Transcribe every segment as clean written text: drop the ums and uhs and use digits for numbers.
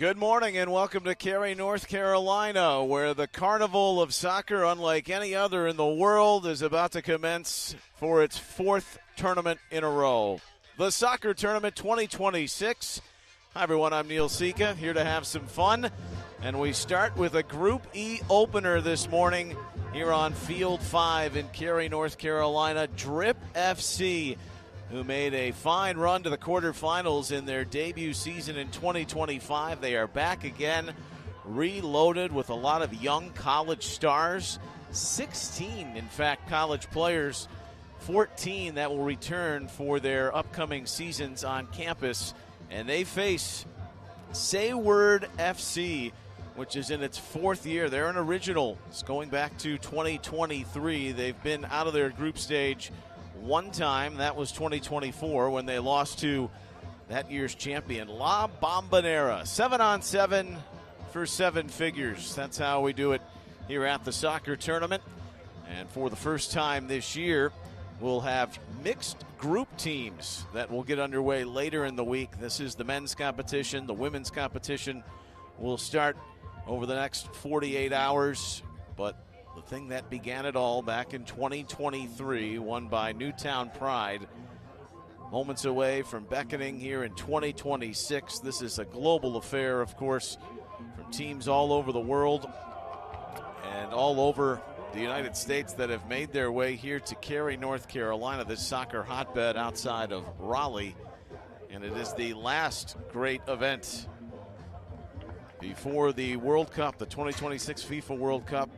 Good morning and welcome to Cary, North Carolina, where the Carnival of Soccer, unlike any other in the world, is about to commence for its fourth tournament in a row. The Soccer Tournament 2026. Hi, everyone. I'm Neil Sika, here to have some fun. And we start with a Group E opener this morning here on Field 5 in Cary, North Carolina. Drip FC, who made a fine run to the quarterfinals in their debut season in 2025. They are back again, reloaded with a lot of young college stars. 16, in fact, college players, 14 that will return for their upcoming seasons on campus. And they face Say Word FC, which is in its fourth year. They're an original. It's going back to 2023. They've been out of their group stage one time. That was 2024 when they lost to that year's champion, La Bombonera. 7-on-7 for seven figures. That's how we do it here at the Soccer Tournament. And for the first time this year, we'll have mixed group teams that will get underway later in the week. This is the men's competition. The women's competition will start over the next 48 hours. But the thing that began it all back in 2023, won by Newtown Pride, moments away from beckoning here in 2026. This is a global affair, of course, from teams all over the world and all over the United States that have made their way here to Cary, North Carolina, this soccer hotbed outside of Raleigh. And it is the last great event before the World Cup, the 2026 FIFA World Cup,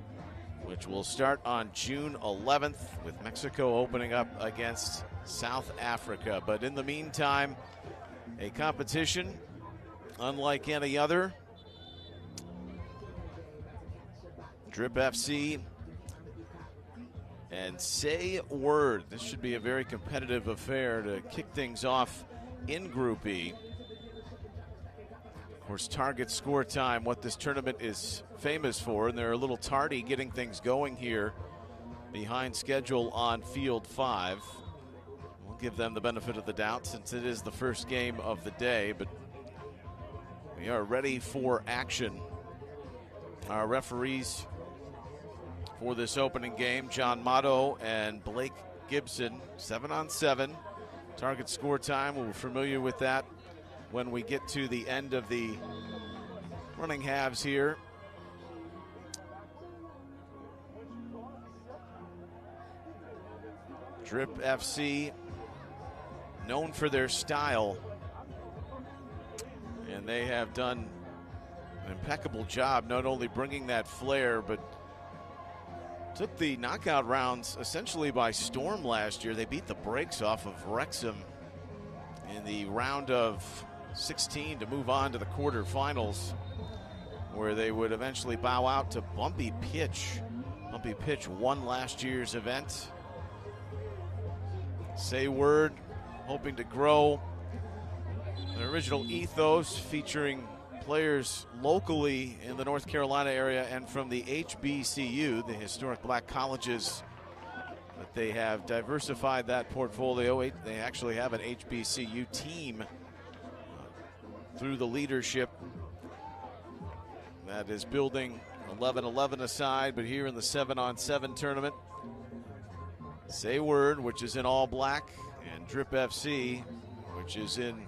which will start on June 11th with Mexico opening up against South Africa. But in the meantime, a competition unlike any other. Drip FC and Say Word. This should be a very competitive affair to kick things off in Group E. Of course, target score time, what this tournament is famous for, and they're a little tardy getting things going here behind schedule on Field 5. We'll give them the benefit of the doubt since it is the first game of the day, but we are ready for action. Our referees for this opening game, John Motto and Blake Gibson, 7-on-7. Target score time, we're familiar with that when we get to the end of the running halves here. Drip FC, known for their style, and they have done an impeccable job not only bringing that flair, but took the knockout rounds essentially by storm last year. They beat the brakes off of Wrexham in the round of 16 to move on to the quarterfinals, where they would eventually bow out to Bumpy Pitch. Bumpy Pitch won last year's event. Say Word hoping to grow the original ethos, featuring players locally in the North Carolina area and from the HBCU, the historic black colleges. But they have diversified that portfolio. They actually have an HBCU team through the leadership that is building 11-11 aside, but here in the 7-on-7 tournament, Say Word, which is in all black, and Drip FC, which is in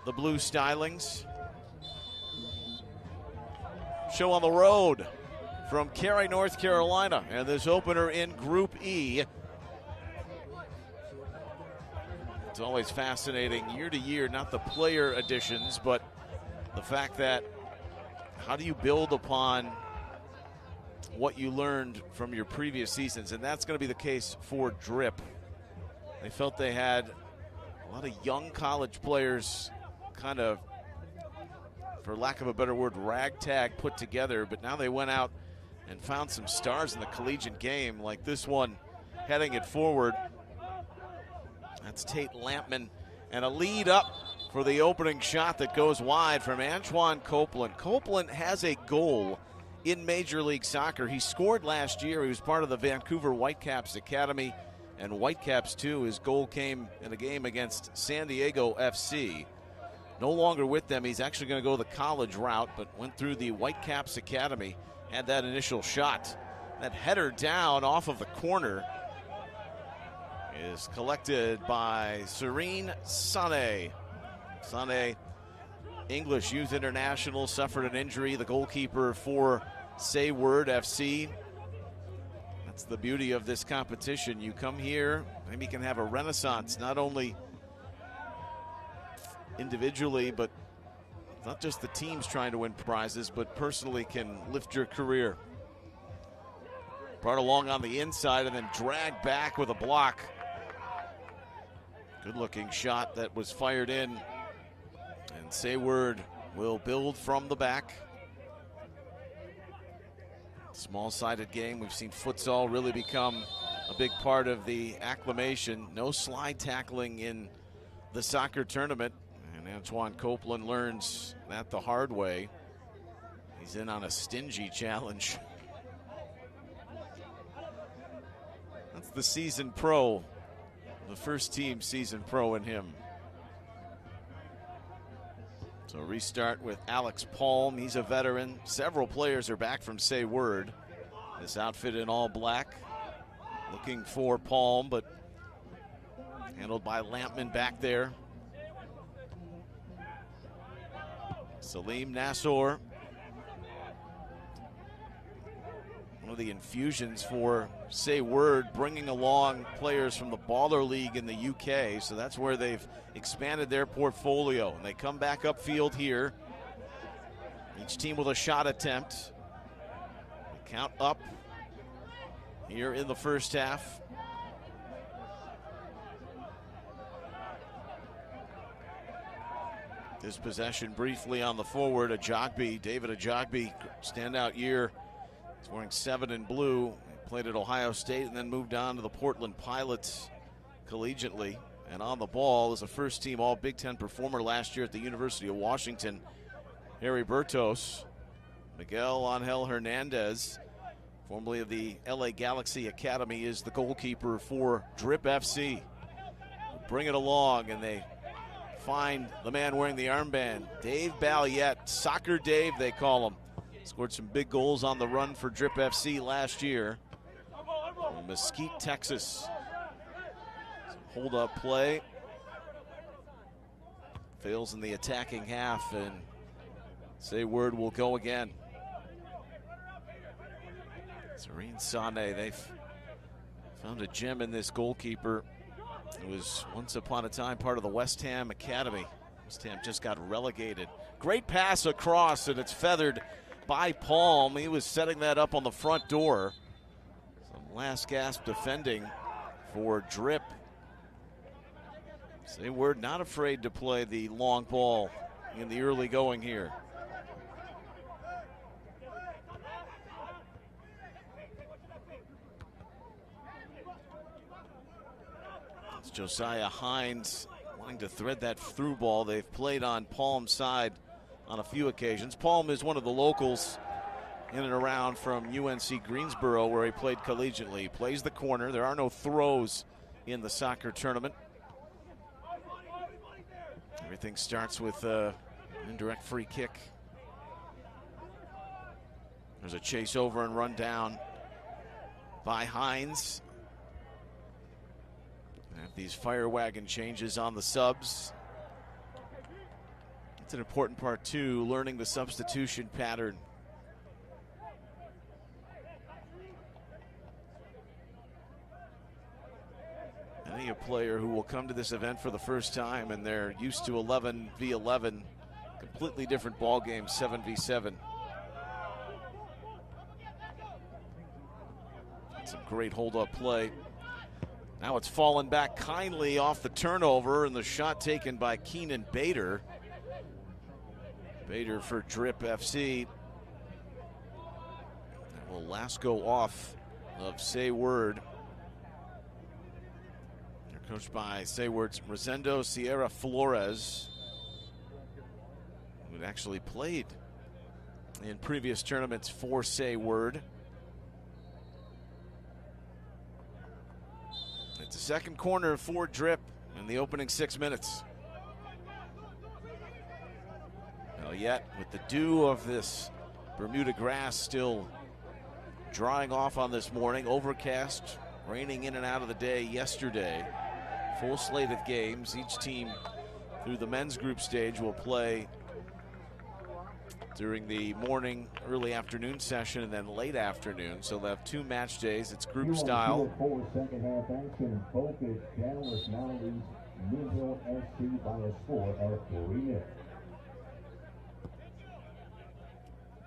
the blue stylings. Show on the road from Cary, North Carolina, and this opener in Group E. It's always fascinating year to year, not the player additions, but the fact that how do you build upon what you learned from your previous seasons, and that's going to be the case for Drip. They felt they had a lot of young college players kind of, for lack of a better word, ragtag put together, but now they went out and found some stars in the collegiate game, like this one heading it forward. That's Tate Lampman, and a lead up for the opening shot that goes wide from Antoine Copeland. Copeland has a goal in Major League Soccer. He scored last year. He was part of the Vancouver Whitecaps Academy and Whitecaps too. His goal came in a game against San Diego FC. no longer with them. He's actually going to go the college route, but went through the Whitecaps Academy, had that initial shot. That header down off of the corner is collected by Serene Sane. Sane, English Youth International, suffered an injury, the goalkeeper for Sayward FC. That's the beauty of this competition. You come here, maybe you can have a renaissance, not only individually, but not just the teams trying to win prizes, but personally can lift your career. Brought along on the inside and then dragged back with a block. Good looking shot that was fired in. And Sayward will build from the back. Small-sided game. We've seen futsal really become a big part of the acclimation. No slide tackling in the soccer tournament. And Antoine Copeland learns that the hard way. He's in on a stingy challenge. That's the seasoned pro, the first team seasoned pro in him. So restart with Alex Palm. He's a veteran. Several players are back from Sayward. This outfit in all black. Looking for Palm, but handled by Lampman back there. Salim Nassor. One of the infusions for Sayward, bringing along players from the Baller League in the UK, so that's where they've expanded their portfolio. And they come back upfield here. Each team with a shot attempt. Count up here in the first half. This possession briefly on the forward. David Ajagbe, standout year. He's wearing 7 in blue. He played at Ohio State and then moved on to the Portland Pilots collegiately. And on the ball is a first-team All-Big Ten performer last year at the University of Washington, Harry Bertos. Miguel Angel Hernandez, formerly of the LA Galaxy Academy, is the goalkeeper for Drip FC. Bring it along, and they find the man wearing the armband, Dave Balliette. Soccer Dave, they call him. Scored some big goals on the run for Drip FC last year. From Mesquite, Texas. Hold up play. Fails in the attacking half, and Sayward will go again. Serene Sane, they've found a gem in this goalkeeper. It was once upon a time part of the West Ham Academy. West Ham just got relegated. Great pass across, and it's feathered by Palm. He was setting that up on the front door. Some last gasp defending for Drip. Sayward not afraid to play the long ball in the early going here. It's Josiah Hines wanting to thread that through ball. They've played on Palm's side on a few occasions. Palm is one of the locals in and around from UNC Greensboro, where he played collegiately. He plays the corner. There are no throws in the soccer tournament. Everything starts with an indirect free kick. There's a chase over and run down by Hines. Have these fire wagon changes on the subs. It's an important part too, learning the substitution pattern. Any a player who will come to this event for the first time and they're used to 11v11, completely different ball game, 7v7. Some great hold-up play. Now it's fallen back kindly off the turnover, and the shot taken by Keenan Bader. Bader for Drip FC. That will last go off of Sayward. They're coached by Sayward's Rosendo Sierra Flores, who had actually played in previous tournaments for Sayward. It's a second corner for Drip in the opening 6 minutes. Yet, with the dew of this Bermuda grass still drying off on this morning, overcast, raining in and out of the day yesterday. Full slate of games. Each team through the men's group stage will play during the morning, early afternoon session, and then late afternoon. So they'll have 2 match days. It's group style. Second half action. Focus. Dallas now leads Midhill SC by a score of 3-0.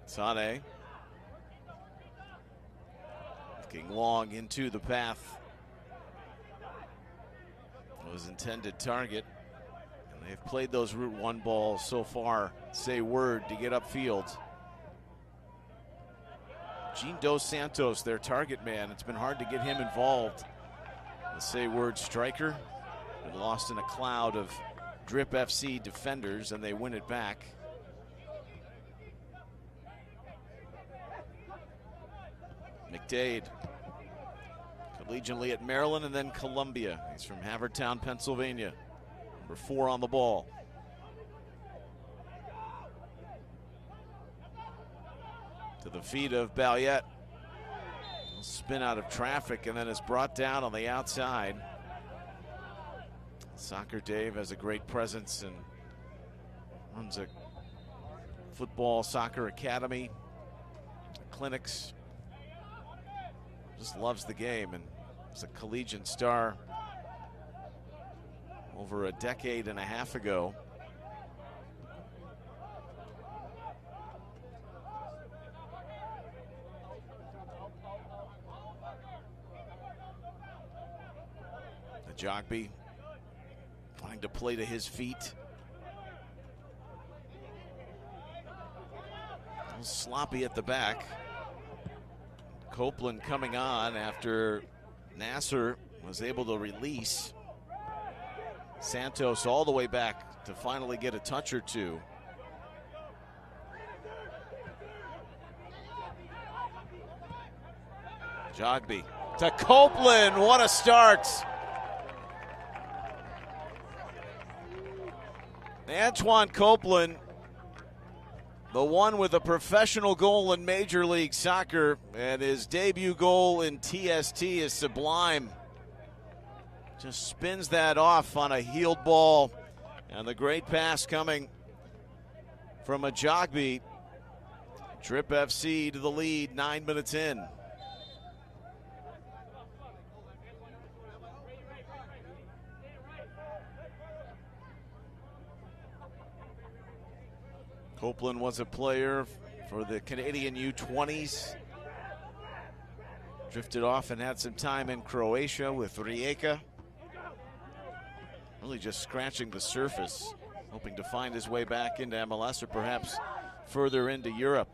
Sane looking long into the path of his intended target. And they've played those Route 1 balls so far, say word, to get upfield. Gene Dos Santos, their target man. It's been hard to get him involved. The say word striker, been lost in a cloud of Drip FC defenders, and they win it back. McDade, collegiately at Maryland and then Columbia. He's from Havertown, Pennsylvania. Number 4 on the ball. To the feet of Balliet. Spin out of traffic and then is brought down on the outside. Soccer Dave has a great presence and runs a football soccer academy, clinics. Just loves the game and is a collegiate star over a decade and a half ago. Jogby trying to play to his feet. A little sloppy at the back. Copeland coming on after Nasser was able to release Santos all the way back to finally get a touch or two. Jogby to Copeland, what a start. Antoine Copeland, the one with a professional goal in Major League Soccer, and his debut goal in TST is sublime. Just spins that off on a heeled ball, and the great pass coming from a Jogby. Drip FC to the lead 9 minutes in. Copeland was a player for the Canadian U20s. Drifted off and had some time in Croatia with Rijeka. Really just scratching the surface, hoping to find his way back into MLS or perhaps further into Europe.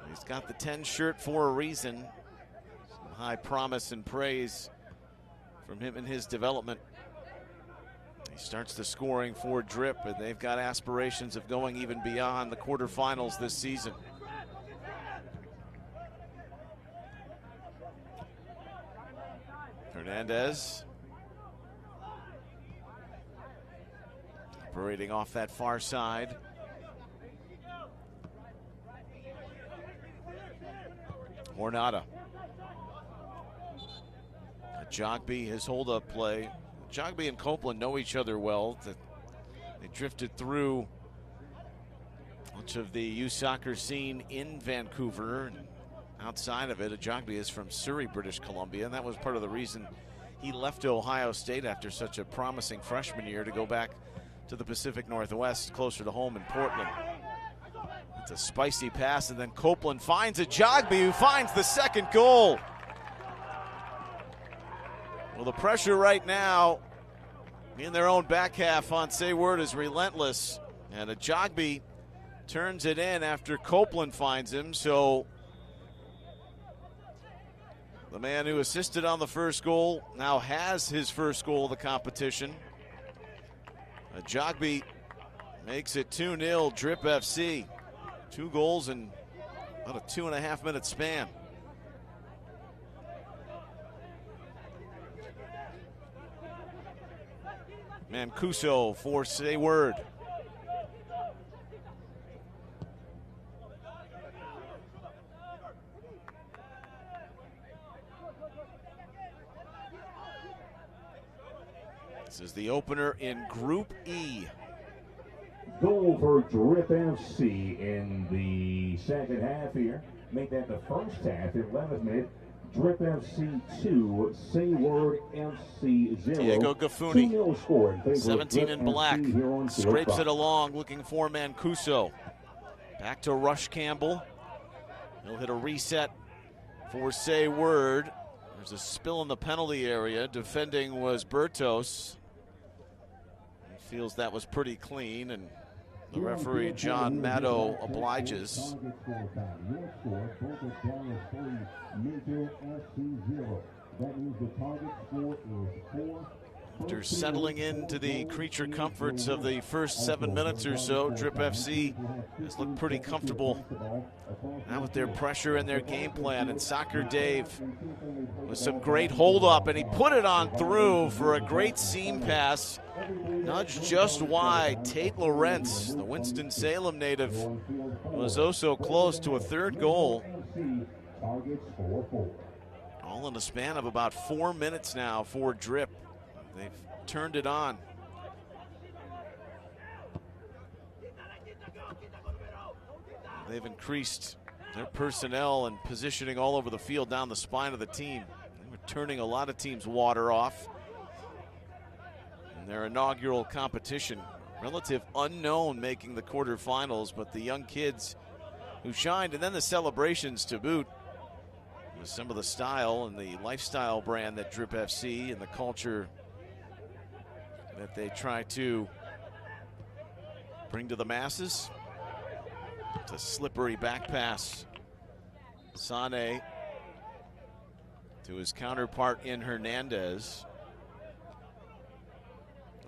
He's got the 10 shirt for a reason. Some high promise and praise from him in his development. He starts the scoring for Drip, and they've got aspirations of going even beyond the quarterfinals this season. Hernandez operating off that far side. Hornada. Jogby, his hold-up play. Jogby and Copeland know each other well. They drifted through much of the youth soccer scene in Vancouver and outside of it. Jogby is from Surrey, British Columbia, and that was part of the reason he left Ohio State after such a promising freshman year to go back to the Pacific Northwest, closer to home in Portland. It's a spicy pass, and then Copeland finds a Jogby who finds the second goal. Well, the pressure right now in their own back half on Sayward is relentless. And a Jogby turns it in after Copeland finds him. So the man who assisted on the first goal now has his first goal of the competition. A Jogby makes it 2-0 Drip FC. 2 goals in about a 2.5 minute span. Mancuso for Sayward. This is the opener in Group E. Goal for Drip FC in the second half here. Make that the first half, 11th minute. Drip FC 2, Sayward FC 0. Diego Gaffuni, 2-0 score 17 in black, scrapes it along, looking for Mancuso. Back to Rush Campbell. He'll hit a reset for Sayward. There's a spill in the penalty area. Defending was Bertos. He feels that was pretty clean, and the referee, John Maddow, obliges. After settling into the creature comforts of the first 7 minutes or so, Drip FC has looked pretty comfortable now with their pressure and their game plan. And Soccer Dave with some great hold up, and he put it on through for a great seam pass. Nudged just wide. Tate Lawrence, the Winston-Salem native, was oh so close to a third goal. All in the span of about 4 minutes now for Drip. They've turned it on. They've increased their personnel and positioning all over the field down the spine of the team. They were turning a lot of teams' water off in their inaugural competition. Relative unknown making the quarterfinals, but the young kids who shined, and then the celebrations to boot, with some of the style and the lifestyle brand that Drip FC and the culture that they try to bring to the masses. It's a slippery back pass. Sane to his counterpart in Hernandez.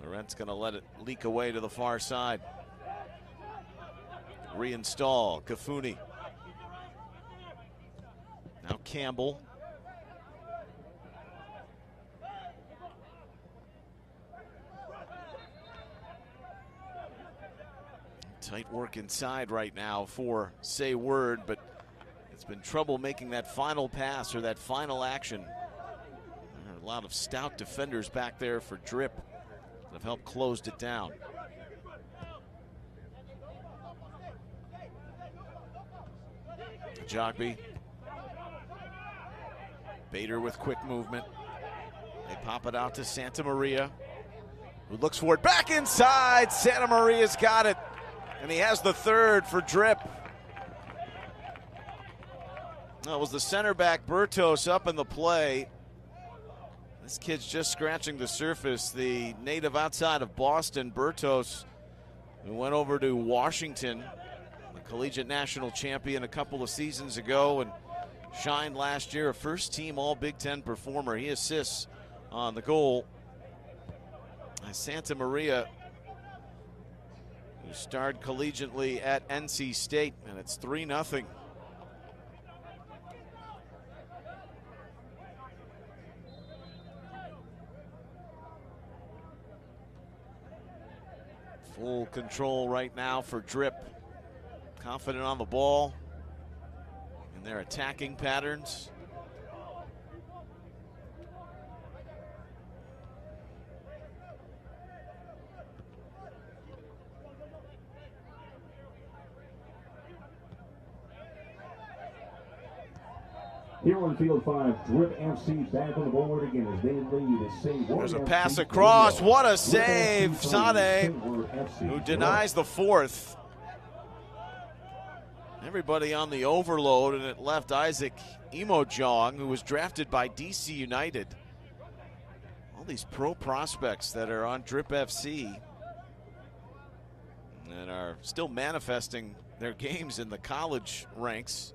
Laurent's gonna let it leak away to the far side. Reinstall, Gaffuni. Now Campbell. Tight work inside right now for Sayward, but it's been trouble making that final pass or that final action. There are a lot of stout defenders back there for Drip that have helped close it down. Jogby. Bader with quick movement. They pop it out to Santa Maria, who looks for it back inside. Santa Maria's got it, and he has the third for Drip. That was the center back, Bertos, up in the play. This kid's just scratching the surface. The native outside of Boston, Bertos, who went over to Washington, the collegiate national champion a couple of seasons ago, and shined last year, a first-team All-Big Ten performer. He assists on the goal. Santa Maria, who starred collegiately at NC State, and it's 3-0. Full control right now for Drip. Confident on the ball in their attacking patterns. Here on field 5, Drip FC back on the board again as they lead. There's a pass across. What a save. Sane, who denies the fourth. Everybody on the overload, and it left Isaac Imojong, who was drafted by DC United. All these pro prospects that are on Drip FC and are still manifesting their games in the college ranks.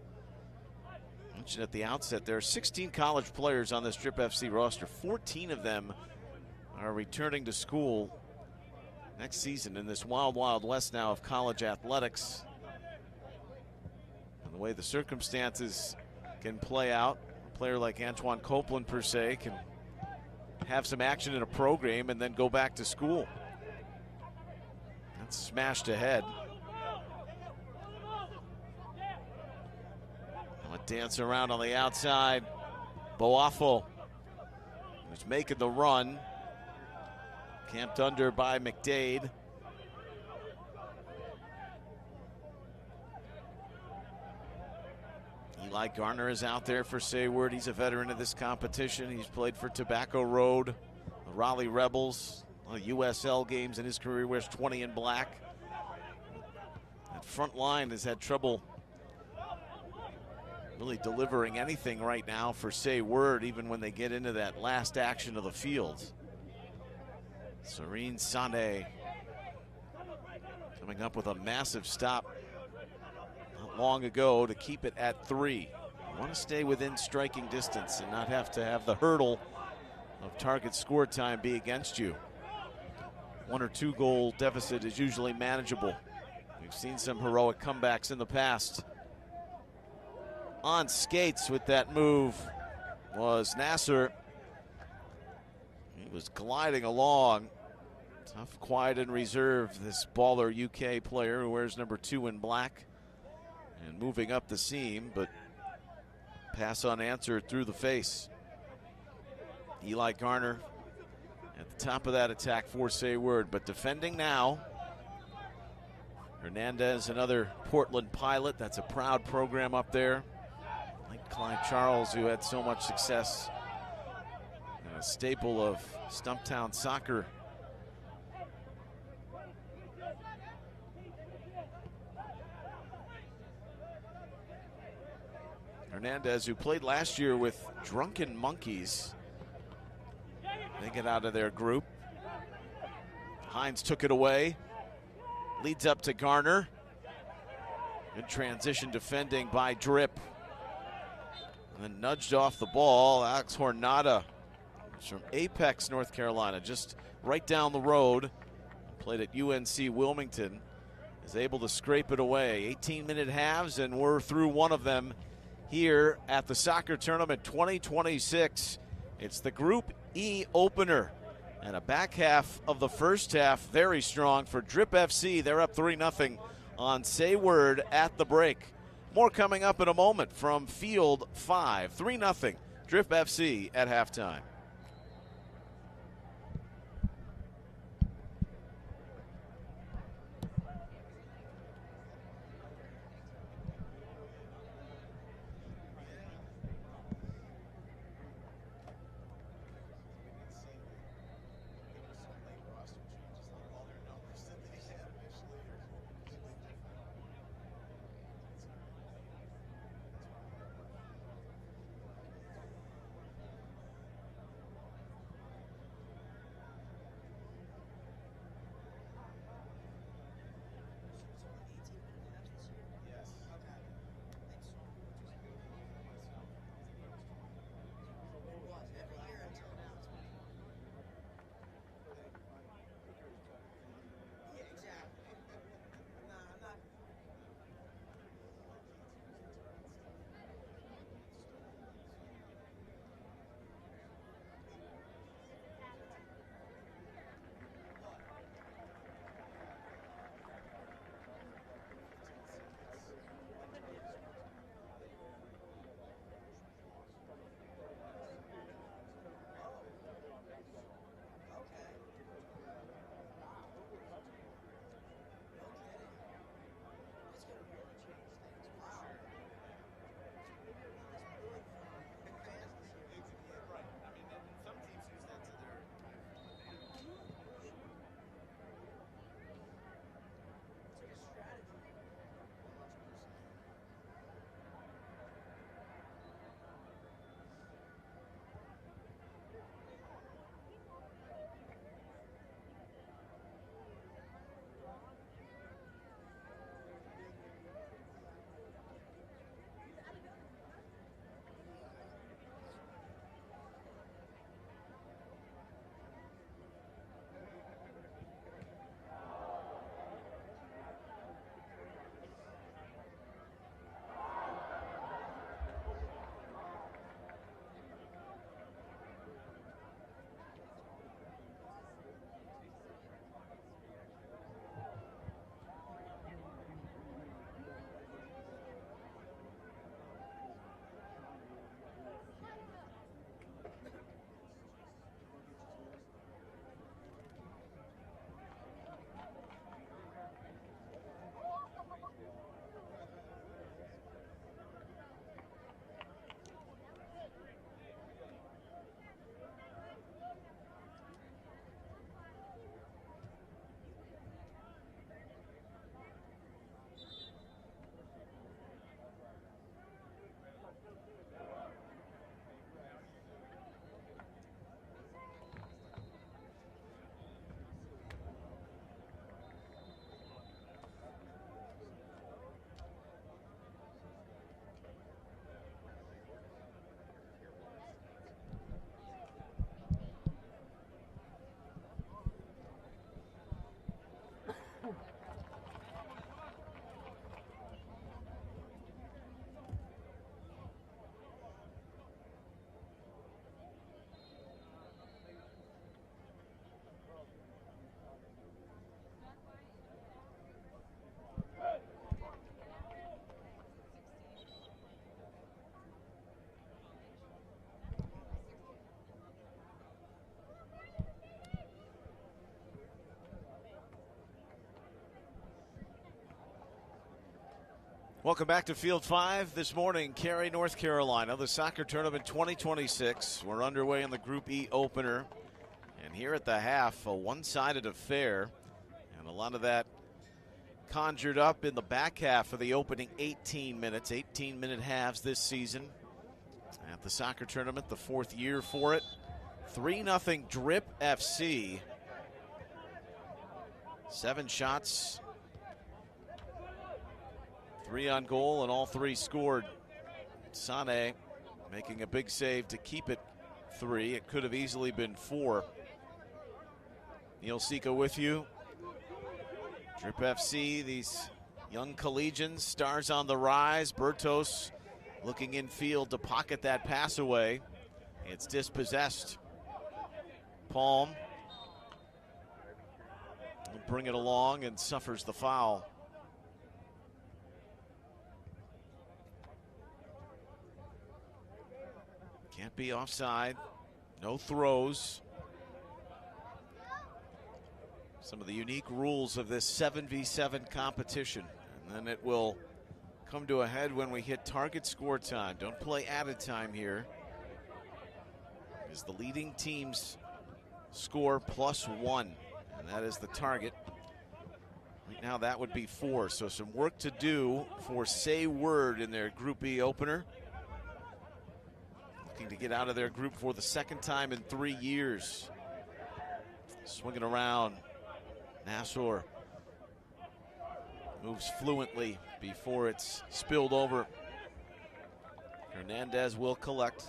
I mentioned at the outset, there are 16 college players on this Drip FC roster. 14 of them are returning to school next season in this wild, wild west now of college athletics. And the way the circumstances can play out, a player like Antoine Copeland, per se, can have some action in a pro game and then go back to school. That's smashed ahead. Dance around on the outside. Boafo, who's making the run. Camped under by McDade. Eli Garner is out there for Sayward. He's a veteran of this competition. He's played for Tobacco Road, the Raleigh Rebels, USL games in his career. He wears 20 in black. That front line has had trouble really delivering anything right now for Sayward, even when they get into that last action of the field. Serene Sane coming up with a massive stop not long ago to keep it at 3. You want to stay within striking distance and not have to have the hurdle of target score time be against you. 1 or 2 goal deficit is usually manageable. We've seen some heroic comebacks in the past. On skates with that move was Nasser. He was gliding along. Tough, quiet, and reserved, this baller UK player who wears number 2 in black. And moving up the seam, but pass unanswered through the face. Eli Garner at the top of that attack for Sayward, but defending now. Hernandez, another Portland pilot. That's a proud program up there. Like Clyde Charles, who had so much success. And a staple of Stumptown soccer. Hernandez, who played last year with Drunken Monkeys. They get out of their group. Hines took it away. Leads up to Garner. Good transition defending by Drip. And then nudged off the ball. Alex Hornada from Apex, North Carolina, just right down the road. Played at UNC Wilmington. Is able to scrape it away. 18-minute halves, and we're through one of them here at the Soccer Tournament 2026. It's the Group E opener. And a back half of the first half very strong for Drip FC. They're up 3-0 on Sayward at the break. More coming up in a moment from Field 5. 3-0 Drip FC at halftime. Welcome back to Field 5 this morning, Cary, North Carolina, the soccer tournament 2026. We're underway in the Group E opener. And here at the half, a one-sided affair. And a lot of that conjured up in the back half of the opening 18 minutes, 18-minute halves this season. At the soccer tournament, the fourth year for it. 3-0 Drip FC. 7 shots. 3 on goal, and all 3 scored. Sane making a big save to keep it 3. It could have easily been 4. Neil Sika with you. Drip FC, these young collegians, stars on the rise. Bertos looking infield to pocket that pass away. It's dispossessed. Palm will bring it along and suffers the foul. Can't be offside. No throws. Some of the unique rules of this 7v7 competition. And then it will come to a head when we hit target score time. Don't play added time here. As the leading teams score +1. And that is the target. Right now that would be 4. So some work to do for Say Word in their Group E opener. Looking to get out of their group for the second time in 3 years. Swinging around. Nassor moves fluently before it's spilled over. Hernandez will collect.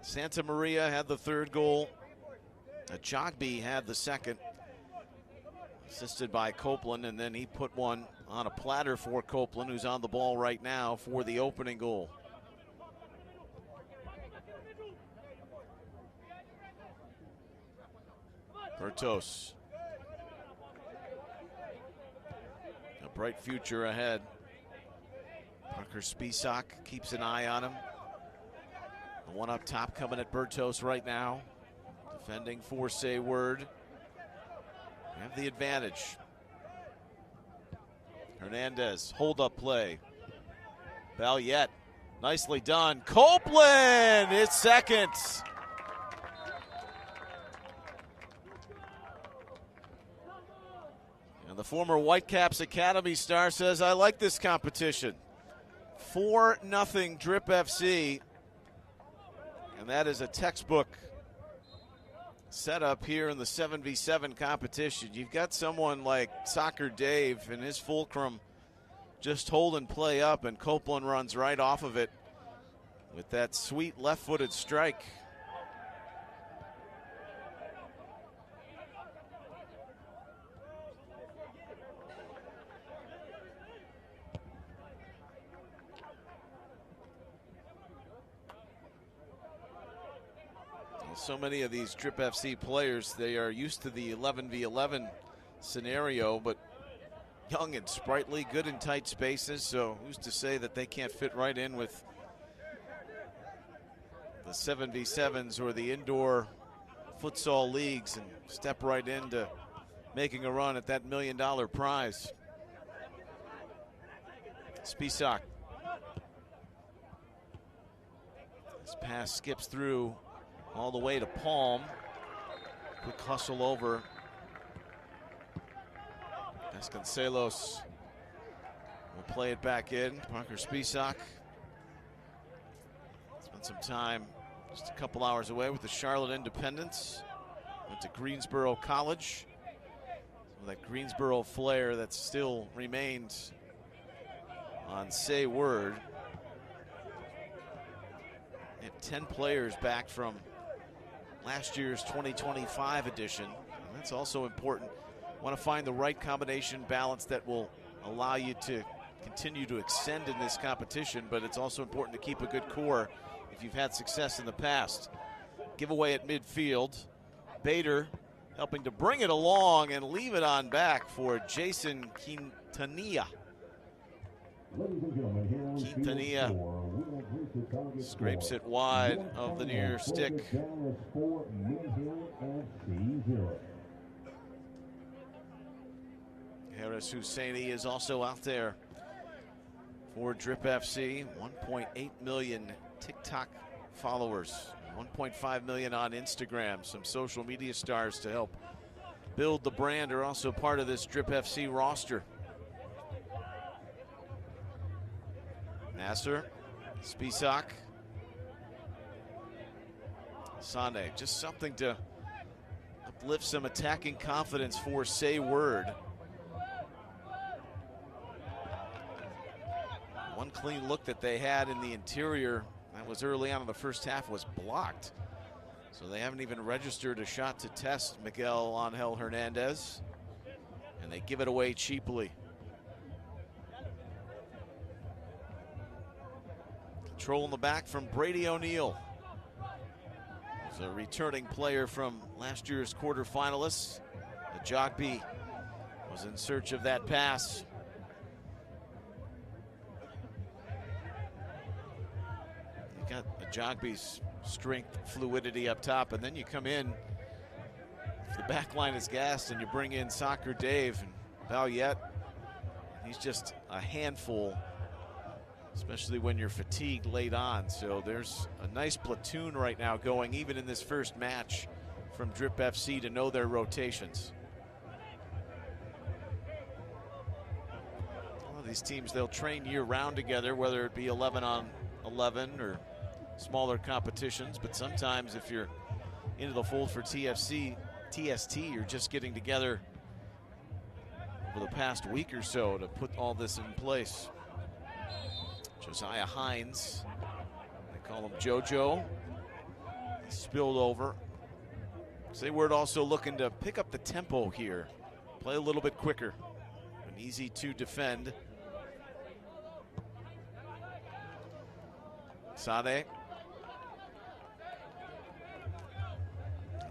Santa Maria had the 3rd goal. Ajagbe had the 2nd. Assisted by Copeland, and then he put one on a platter for Copeland, who's on the ball right now for the opening goal. Bertos. A bright future ahead. Parker Spisak keeps an eye on him. The one up top coming at Bertos right now. Defending for Say Word. Have the advantage. Hernandez, hold up play. Valiette, nicely done. Copeland, it's 2nd. And the former Whitecaps Academy star says, I like this competition. 4-0 Drip FC. And that is a textbook setup here in the 7v7 competition. You've got someone like Soccer Dave and his fulcrum just holding play up, and Copeland runs right off of it with that sweet left-footed strike. So many of these Drip FC players, they are used to the 11v11 scenario, but young and sprightly, good in tight spaces, so who's to say that they can't fit right in with the 7v7s or the indoor futsal leagues and step right into making a run at that $1 million prize. Spisak. This pass skips through all the way to Palm. Quick hustle over. Vasconcelos will play it back in. Parker Spisak spent some time just a couple hours away with the Charlotte Independents. Went to Greensboro College. So that Greensboro flair that still remains on Say Word. They have 10 players back from last year's 2025 edition. And that's also important. Want to find the right combination balance that will allow you to continue to extend in this competition, but it's also important to keep a good core if you've had success in the past. Giveaway at midfield. Bader helping to bring it along and leave it on back for Jason Quintanilla. Quintanilla scrapes it wide of the near stick. Harris Husseini is also out there for Drip FC. 1.8 million TikTok followers, 1.5 million on Instagram. Some social media stars to help build the brand are also part of this Drip FC roster. Nasser, Spisak, Sane, just something to uplift some attacking confidence for Say Word. One clean look that they had in the interior, that was early on in the first half, was blocked. So they haven't even registered a shot to test Miguel Angel Hernandez, and they give it away cheaply. Control in the back from Brady O'Neill. He's a returning player from last year's quarterfinalists. Ajagbe was in search of that pass. You got Ajagbe's strength, fluidity up top, and then you come in, if the back line is gassed and you bring in Soccer Dave and Valiette, he's just a handful, especially when you're fatigued late on. So there's a nice platoon right now going, even in this first match, from Drip FC to know their rotations. All of these teams, they'll train year-round together, whether it be 11 on 11 or smaller competitions, but sometimes if you're into the fold for TST, you're just getting together over the past week or so to put all this in place. Josiah Hines, they call him JoJo. He spilled over. Say Word also looking to pick up the tempo here, play a little bit quicker, and easy to defend. Sade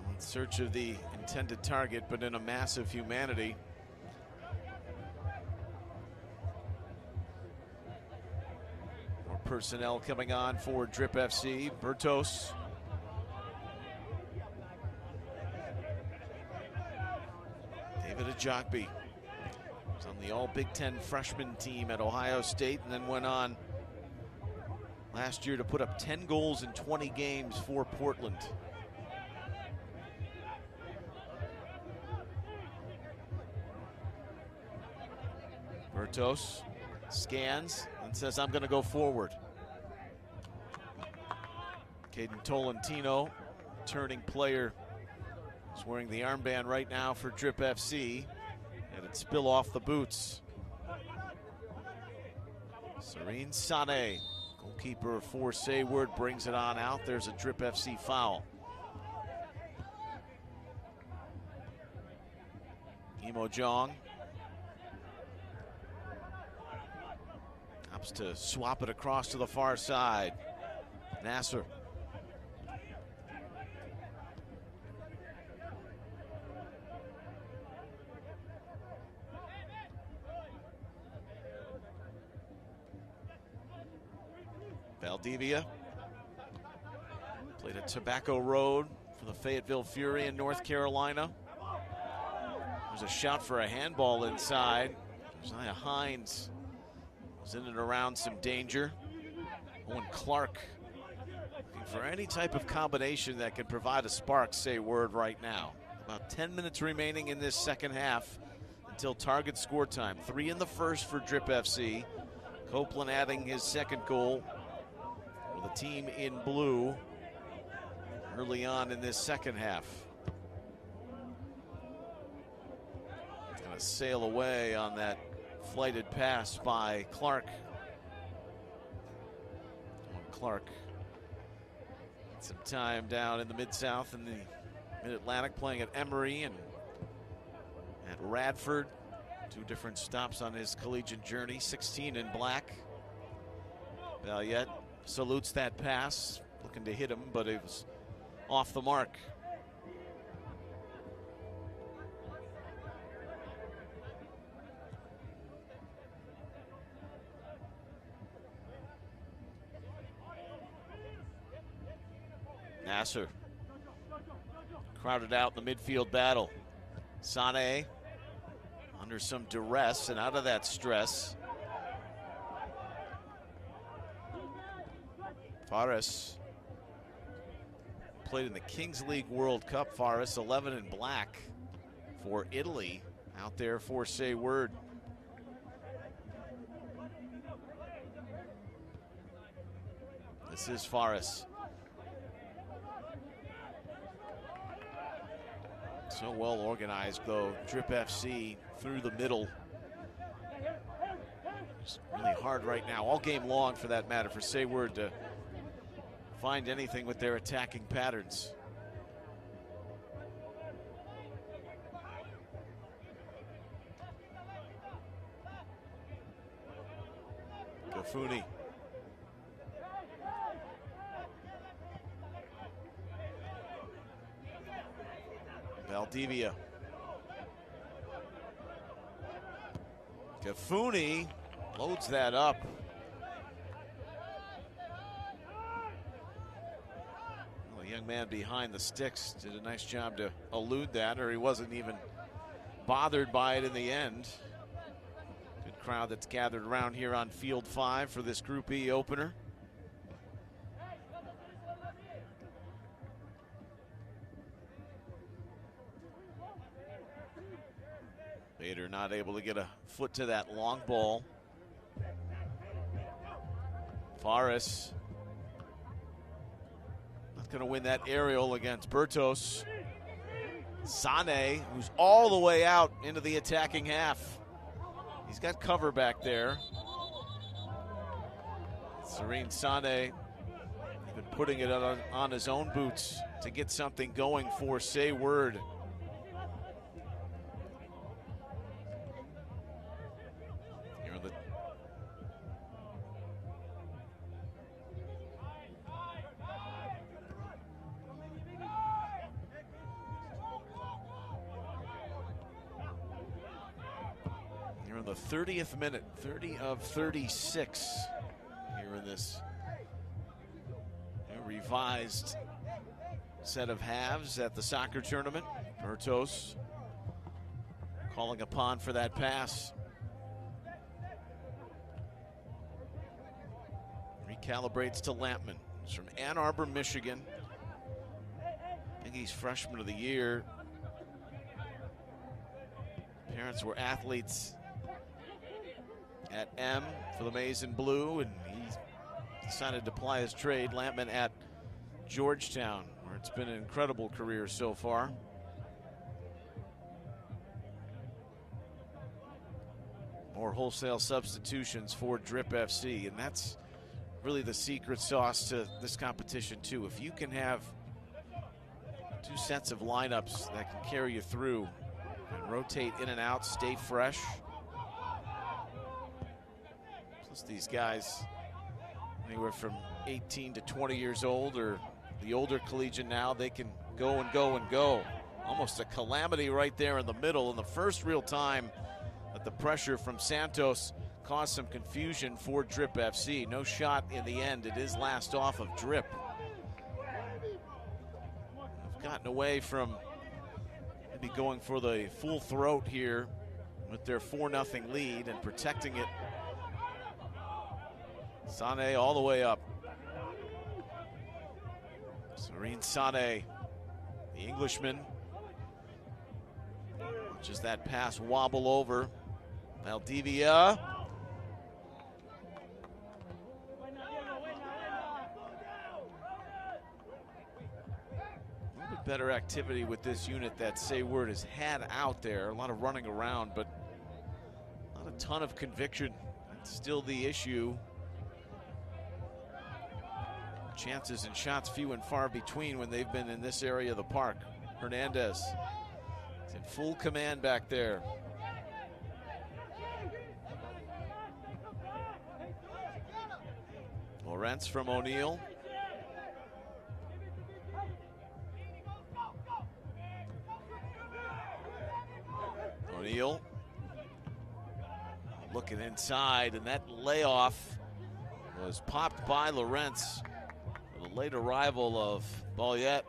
in search of the intended target, but in a massive humanity. More personnel coming on for Drip FC. Bertos. David Ajagbe was on the all Big Ten freshman team at Ohio State and then went on last year to put up 10 goals in 20 games for Portland. Bertos scans and says, I'm going to go forward. Caden Tolentino, turning player, is wearing the armband right now for Drip FC, and it spill off the boots. Serene Sane, goalkeeper for Say Word, brings it on out. There's a Drip FC foul. Imo Jong opts to swap it across to the far side. Nasser. Valdivia played at Tobacco Road for the Fayetteville Fury in North Carolina. There's a shout for a handball inside. Josiah Hines was in and around some danger. Owen Clark looking for any type of combination that can provide a spark, Say Word, right now. About 10 minutes remaining in this second half until target score time. 3 in the first for Drip FC. Copeland adding his second goal with a team in blue early on in this second half. Gonna sail away on that flighted pass by Clark. Clark had some time down in the Mid-South and the Mid-Atlantic, playing at Emory and at Radford. 2 different stops on his collegiate journey. 16 in black. Valiette salutes that pass, looking to hit him, but it was off the mark. Nasser crowded out in the midfield battle. Sane under some duress and out of that stress. Fares played in the Kings League World Cup. Fares 11 in black for Italy, out there for Say Word. This is Fares. So well organized, though. Drip FC through the middle. It's really hard right now, all game long for that matter, for Say Word to find anything with their attacking patterns. Gafuni. Valdivia. Gafuni loads that up. Well, the young man behind the sticks did a nice job to elude that, or he wasn't even bothered by it in the end. Good crowd that's gathered around here on Field 5 for this Group E opener. Bader not able to get a foot to that long ball. Fares not going to win that aerial against Bertos. Sane, who's all the way out into the attacking half. He's got cover back there. Serene Sane, been putting it on his own boots to get something going for Say Word. You're in the 30th minute, 30 of 36 here in this revised set of halves at the soccer tournament. Bertos calling upon for that pass. Recalibrates to Lampman. He's from Ann Arbor, Michigan. I think he's freshman of the year. Parents were athletes at M for the Maize and Blue, and he decided to ply his trade. Lampman at Georgetown, where it's been an incredible career so far. More wholesale substitutions for Drip FC, and that's really the secret sauce to this competition too. If you can have two sets of lineups that can carry you through and rotate in and out, stay fresh. Plus these guys anywhere from 18 to 20 years old, or the older collegiate now, they can go and go and go. Almost a calamity right there in the middle, and the first real time that the pressure from Santos caused some confusion for Drip FC. No shot in the end. It is last off of Drip. They've gotten away from maybe going for the full throat here with their 4-0 lead and protecting it. Sane all the way up. Serene Sane, the Englishman. Just that pass wobble over. Valdivia. A little bit better activity with this unit that Say Word has had out there. A lot of running around, but not a ton of conviction. That's still the issue. Chances and shots few and far between when they've been in this area of the park. Hernandez is in full command back there. Lawrence from O'Neill. O'Neill looking inside, and that layoff was popped by Lawrence. The late arrival of Balliet.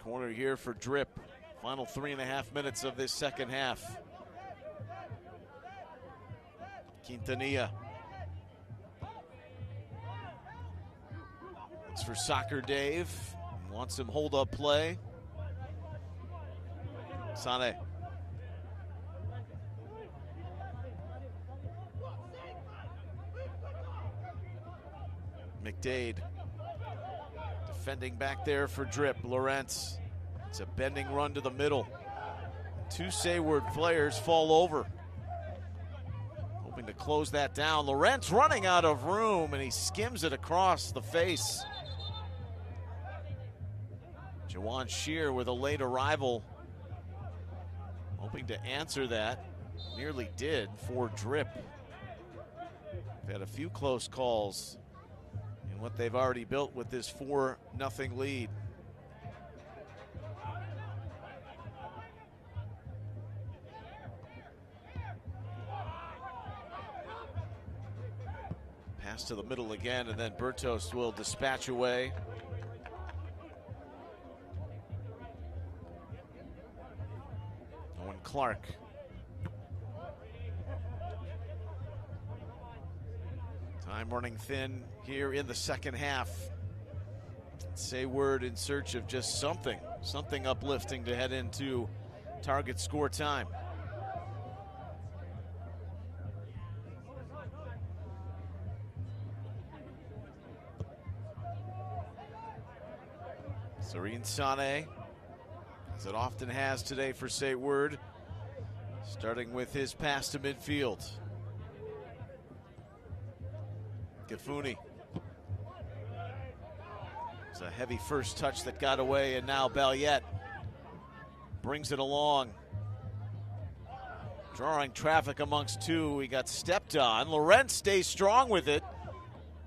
Corner here for Drip. Final 3.5 minutes of this second half. Quintanilla. Looks for Soccer Dave. Wants some hold-up play. Sane. McDade. Defending back there for Drip. Lawrence. It's a bending run to the middle. Two Sayward players fall over. Hoping to close that down. Lawrence running out of room, and he skims it across the face. Jawan Shear with a late arrival. Hoping to answer that. Nearly did for Drip. They've had a few close calls in what they've already built with this 4-0 lead. Pass to the middle again, and then Bertos will dispatch away. Owen Clark. Time running thin here in the second half. Sayward in search of just something uplifting to head into target score time. Serene Sane, as it often has today for Sayward, starting with his pass to midfield. Gafuni. It's a heavy first touch that got away, and now Balliet brings it along. Drawing traffic amongst two. He got stepped on. Lawrence stays strong with it.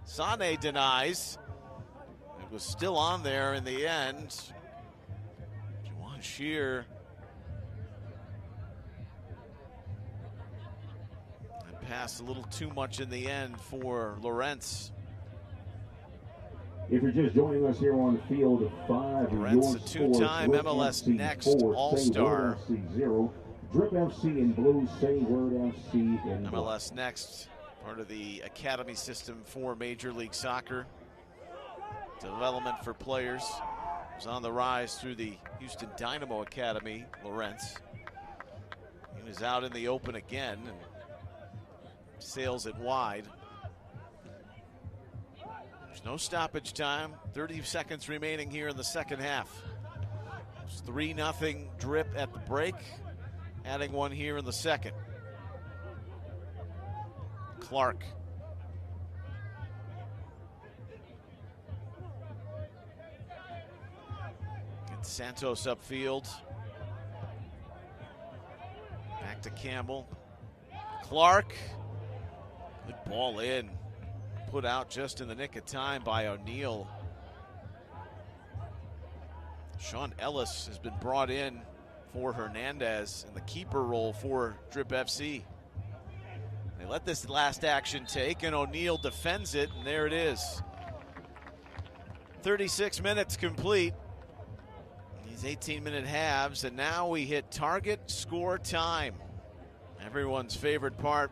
Sane denies. It was still on there in the end. Jawan Shear. And passed a little too much in the end for Lawrence. If you're just joining us here on field 5, Lawrence, a two-time MLS Next All-Star. Drip FC in blue, Sayward FC in blue. MLS Next, part of the academy system for Major League Soccer. Development for players. Was on the rise through the Houston Dynamo Academy, Lawrence. He was out in the open again and sails it wide. There's no stoppage time. 30 seconds remaining here in the second half. It's 3-0 Drip at the break. Adding one here in the second. Clark. Gets Santos upfield. Back to Campbell. Clark. Good ball in. Put out just in the nick of time by O'Neal. Sean Ellis has been brought in for Hernandez in the keeper role for Drip FC. They let this last action take, and O'Neal defends it, and there it is. 36 minutes complete. These 18-minute halves, and now we hit target score time. Everyone's favorite part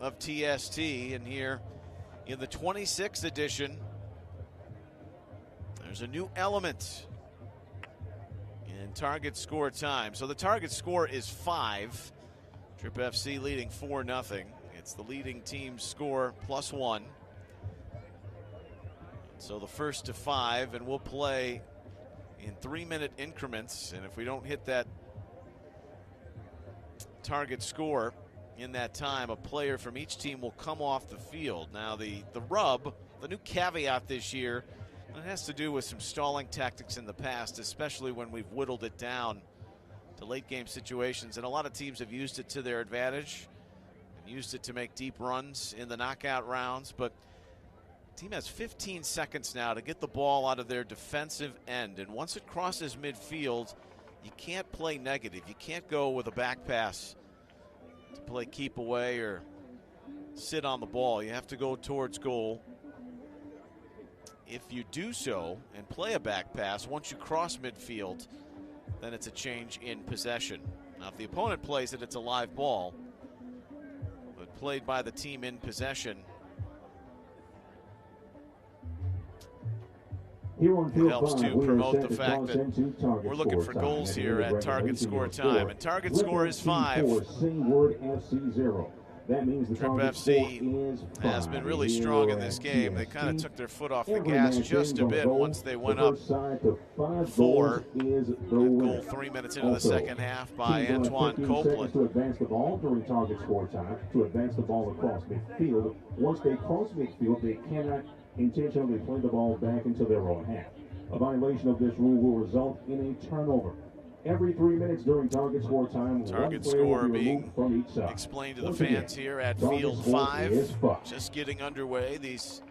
of TST, and here in the 26th edition, there's a new element in target score time. So the target score is 5. Drip FC leading 4-0. It's the leading team's score +1. So the first to 5, and we'll play in 3-minute increments. And if we don't hit that target score in that time, a player from each team will come off the field. Now the rub, the new caveat this year, it has to do with some stalling tactics in the past, especially when we've whittled it down to late game situations. And a lot of teams have used it to their advantage and used it to make deep runs in the knockout rounds. But the team has 15 seconds now to get the ball out of their defensive end. And once it crosses midfield, you can't play negative. You can't go with a back pass to play keep away or sit on the ball. You have to go towards goal. If you do so and play a back pass, once you cross midfield, then it's a change in possession. Now, if the opponent plays it, it's a live ball. But played by the team in possession, it helps to promote the fact that we're looking for goals here at target score time. And target score is 5. That means the Drip FC has been really strong in this game. They kind of took their foot off the gas just a bit once they went up 4. Goal 3 minutes into the second half by Antoine Copeland. To advance the ball during target score time, to advance the ball across midfield. Once they cross midfield, they cannot intentionally play the ball back into their own half. A violation of this rule will result in a turnover. Every 3 minutes during target score time, target score being explained to the fans here at Field 5. Just getting underway. These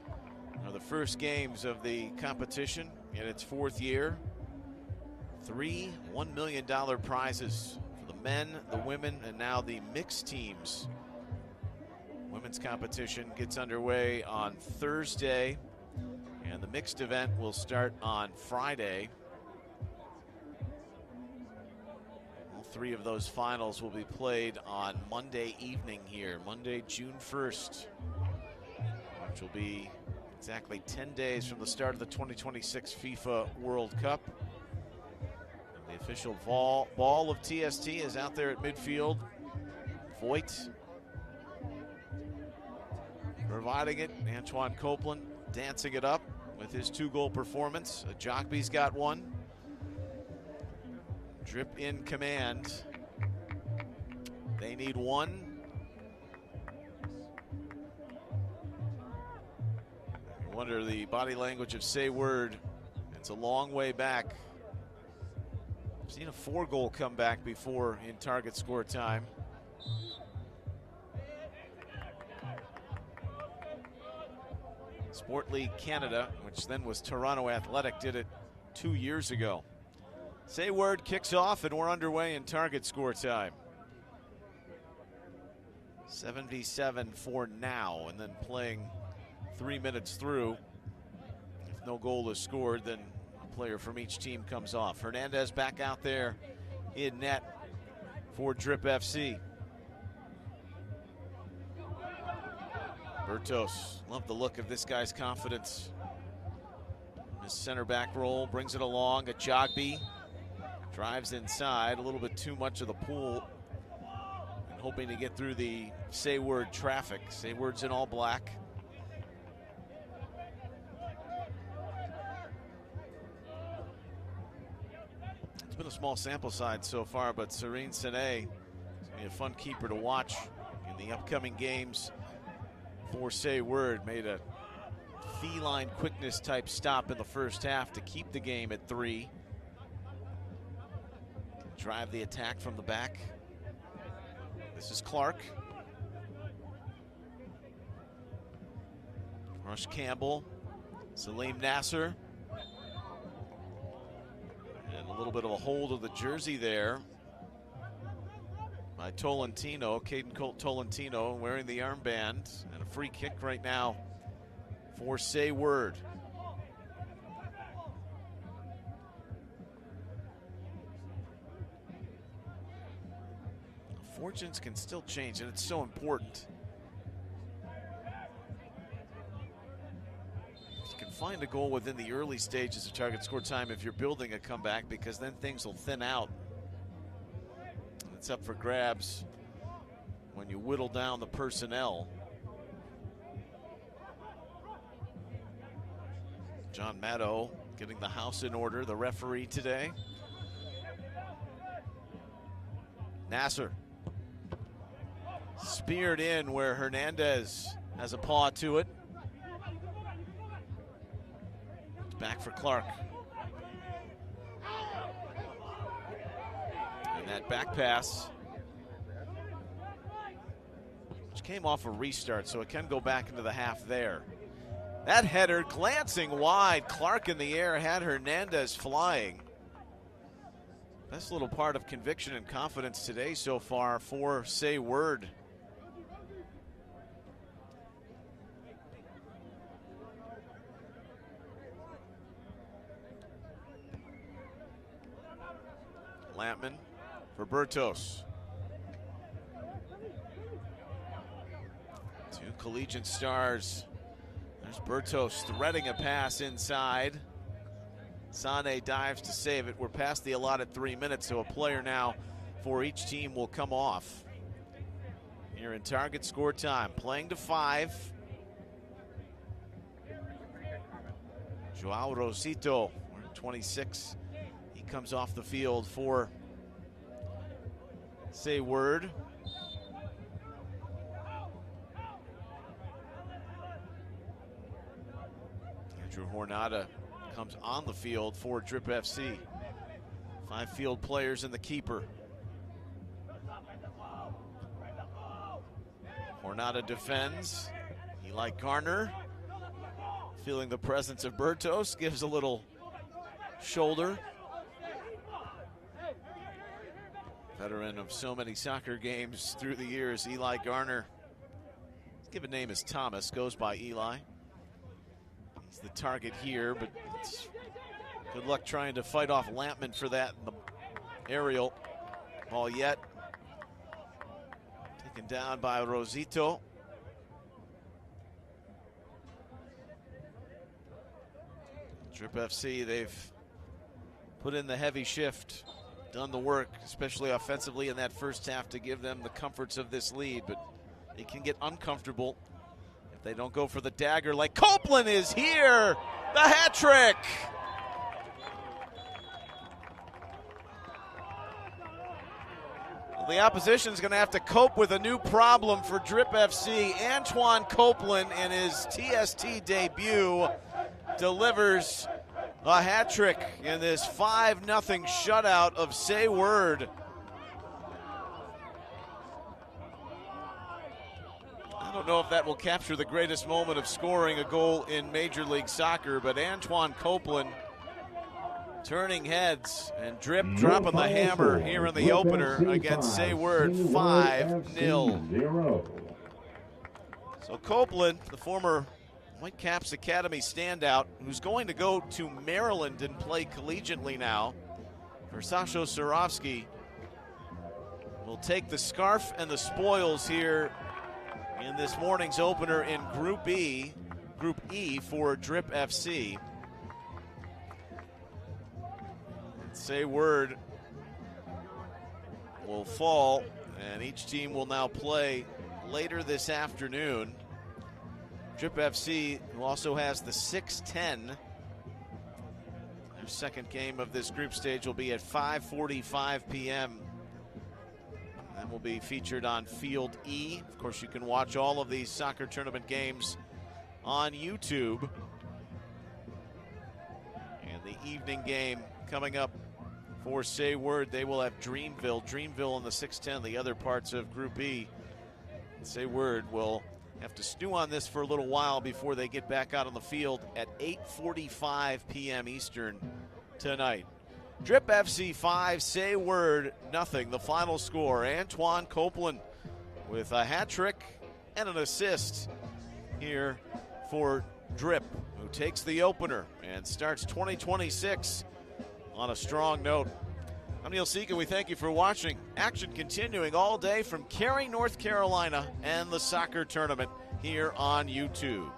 are the first games of the competition in its 4th year. 3 $1 million prizes for the men, the women, and now the mixed teams. Women's competition gets underway on Thursday, and the mixed event will start on Friday. All 3 of those finals will be played on Monday evening here, Monday, June 1st, which will be exactly 10 days from the start of the 2026 FIFA World Cup. The official ball of TST is out there at midfield. Voigt providing it. Antoine Copeland dancing it up with his 2-goal performance. Jogby's got 1. Drip in command. They need 1. I wonder the body language of Say Word. It's a long way back. I've seen a 4-goal comeback before in target score time. Sport League Canada, which then was Toronto Athletic, did it 2 years ago. Say Word kicks off, and we're underway in target score time. 7v7 for now, and then playing 3 minutes through. If no goal is scored, then a player from each team comes off. Hernandez back out there in net for Drip FC. Bertos, love the look of this guy's confidence. His center back role, brings it along. A Jogby drives inside, a little bit too much of the pool, and hoping to get through the Say Word traffic. Say Word's in all black. It's been a small sample size so far, but Serene Sene is going to be a fun keeper to watch in the upcoming games. For Say Word, made a feline quickness type stop in the first half to keep the game at 3. Drive the attack from the back. This is Clark. Rush Campbell, Salim Nasser. And a little bit of a hold of the jersey there by Tolentino, Caden Colt Tolentino, wearing the armband. And a free kick right now for Say Word. Fortunes can still change, and it's so important. You can find a goal within the early stages of target score time if you're building a comeback, because then things will thin out. It's up for grabs when you whittle down the personnel. John Maddow getting the house in order, the referee today. Nasser speared in where Hernandez has a paw to it. It's back for Clark. And that back pass, which came off a restart, so it can go back into the half there. That header glancing wide. Clark in the air had Hernandez flying. Best little part of conviction and confidence today so far for Say Word. Lampman for Bertos. Two collegiate stars. There's Bertos threading a pass inside. Sane dives to save it. We're past the allotted 3 minutes, so a player now for each team will come off. Here in target score time, playing to 5. Joao Rosito, 26. He comes off the field for Say Word. Andrew Hornada comes on the field for Drip FC. 5 field players and the keeper. Hornada defends. Eli Garner, feeling the presence of Bertos, gives a little shoulder. Veteran of so many soccer games through the years, Eli Garner. His given name is Thomas, goes by Eli. He's the target here, but it's good luck trying to fight off Lampman for that in the aerial. Ball yet. Taken down by Rosito. Drip FC, they've put in the heavy shift, done the work, especially offensively in that first half to give them the comforts of this lead, but it can get uncomfortable if they don't go for the dagger like Copeland is here. The hat trick. The opposition is going to have to cope with a new problem for Drip FC. Antoine Copeland, in his TST debut, delivers a hat trick in this 5-0 shutout of Say Word. I don't know if that will capture the greatest moment of scoring a goal in Major League Soccer, but Antoine Copeland turning heads, and Drip dropping the hammer here in the opener against Say Word, 5-0. So Copeland, the former Whitecaps Academy standout, who's going to go to Maryland and play collegiately now for Sasho Surovsky, will take the scarf and the spoils here in this morning's opener in Group E for Drip FC. Say Word will fall, and each team will now play later this afternoon. Drip FC, who also has the 6-10. Their second game of this group stage will be at 5:45 p.m. and will be featured on Field E. Of course, you can watch all of these soccer tournament games on YouTube. And the evening game coming up for Say Word, they will have Dreamville in the 6-10, the other parts of Group E. Say Word will have to stew on this for a little while before they get back out on the field at 8:45 p.m. Eastern tonight. Drip FC 5, Say Word nothing. The final score, Antoine Copeland with a hat trick and an assist here for Drip, who takes the opener and starts 2026 on a strong note. I'm Neil Seekin. We thank you for watching. Action continuing all day from Cary, North Carolina, and the soccer tournament here on YouTube.